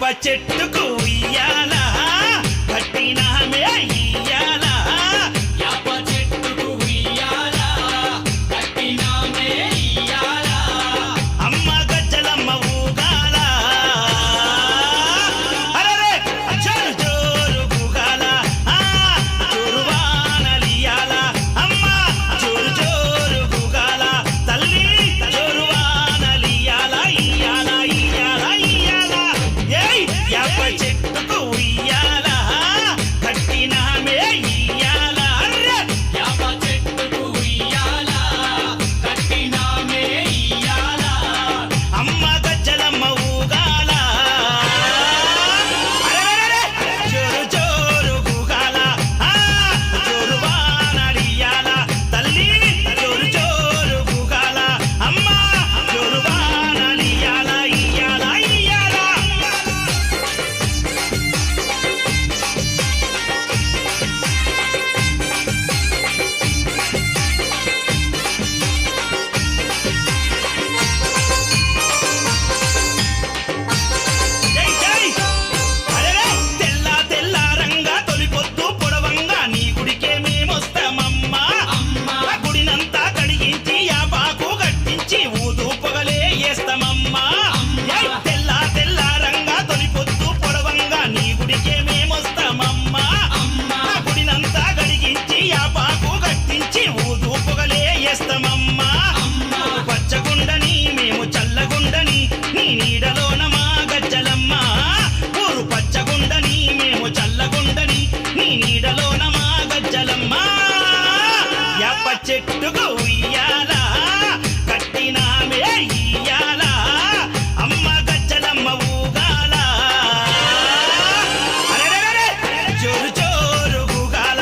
యాప చెట్టుకు ఉయ్యాలా కట్టినామే ఇయ్యాలా యాప చెట్టుకు ఉయ్యాలా కట్టినామే ఇయ్యాలా అమ్మ గజ్జలమ్మ ఊగాల అరెరే జోరు జోరు ఊగాల జోరు వానలియాల అమ్మ జోరు జోరు ఊగాల తల్లి జోరు వానలియాల ఇయ్యాల ఇయ్యాల ఇయ్యాల ఏయ్ యాప చెట్టుకు ఉయ్యాల కట్టినామే ఇయ్యాల అర్రె యాప చెట్టుకు ఉయ్యాలా కట్టినామే ఇయ్యాలా అమ్మ గజ్జలమ్మ ఊగాల అరెరెరెరె జోరు జోరు ఊగాల జోరు వానలియాల తల్లి జోరు జోరు ఊగాల అమ్మ జోరు వానలియాల ఇయ్యాల ఇయ్యాల జై జై అరెరే తెల్ల తెల్ల రంగా తొలిపొద్దు పొడవంగా నీ గుడికే మేమొస్తామమ్మా అమ్మా గుడినంతా కడిగించి యాపాకు కట్టించి ఊదు పొగలే వేస్తామమ్మా జై తెల్ల తెల్ల రంగా తొలిపొద్దు పొడవంగా నీ గుడికే మేమొస్తామమ్మా అమ్మా గుడినంతా కడిగించి యాపాకు కట్టించి ఊదు పొగలే వేస్తామమ్మా అమ్మా పచ్చగుండని మేము చల్లగుండని నీ నీడలోన మా గజ్జలమ్మ ఊరు పచ్చగుండని మేము చల్లగుండని నీ నీడలోన మా గజ్జలమ్మ యాప చెట్టుకు ఉయ్యాల కట్టినామే ఇయ్యాల అమ్మ గజ్జలమ్మ ఊగాల అరెరెరెరె జోరు జోరు ఊగాల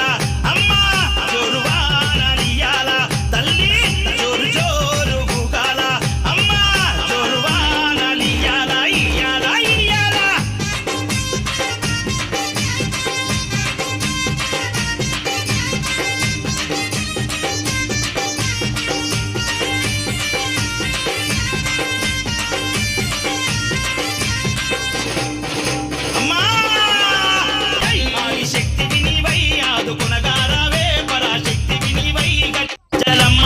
అమ్మ జోరు వానలియాల తల్లి జోరు జోరు ఊగాల అమ్మ జోరు వానలియాల ఇయ్యాల ఇయ్యాల అమ్మా జై ఆదిశక్తి వినివై ఆదుకునగారావే పరాశక్తి వినివై గజ్జలమ్మ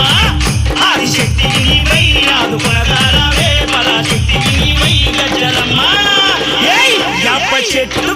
ఆదిశక్తి వినివై ఆదుకునగారావే పరాశక్తి వినివై గజ్జలమ్మ ఏయ్ యాప చెట్లు